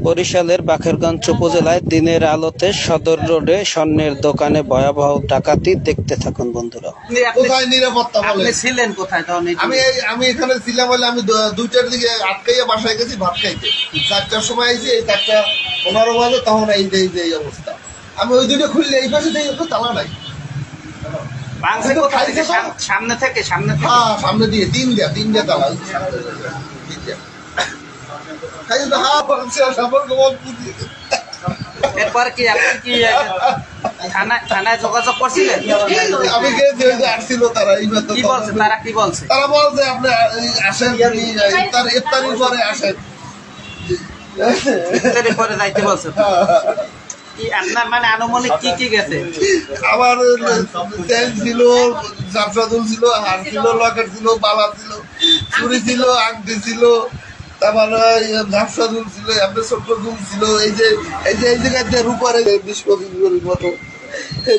বরিশালের বাকেরগঞ্জ উপজেলায় দিনের আলোতে সদর রোডে স্বর্ণের দোকানে ভয়াবহ ডাকাতি দেখতে থাকুন বন্ধুরা। কোথায় নিরাপত্তা বলে ছিলেন কোথায়? আমি এখানে ছিলাম বলে আমি 2টার দিকে আটকাইয়া বাসায় গেছি ভাত খাইতে। 4টার সময় আইছি, এই 4:15 বাজে, তখন এই অবস্থা। আমি ওই দুটো খুললে এই পাশে তালা নাই। সামনে থেকে সামনে দিয়ে তিনটা তালা। এরপর কি আপনি কি থানায় যোগাযোগ করছিলেন? আমি গেছি, আসছিল তারা। তারা কি বলছে? তারা বলছে আপনি আসেন, ইফতারির পরে আসেন। ইফতারির পরে যাইতে বলছে। আপনার মানে আনুমানিক কি গেছে? আমার চেন ছিল, জাফরাদুল ছিল, হার ছিল, লকেট ছিল, বালা ছিল, চুরি ছিল, আংটি ছিল, তারপরে জাফরাদুল ছিল, আপনার ছোট্ট দুল ছিল। এই জায়গাতে রূপারে 20-25 মতো এই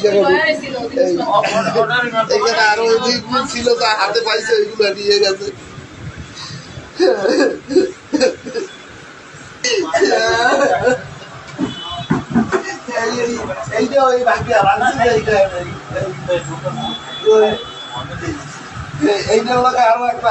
জায়গায় আরো ছিল, তা হাতে পাইছে, ওইগুলো নিয়ে গেছে। এইটা ওই বাকি এইটা আরো একটা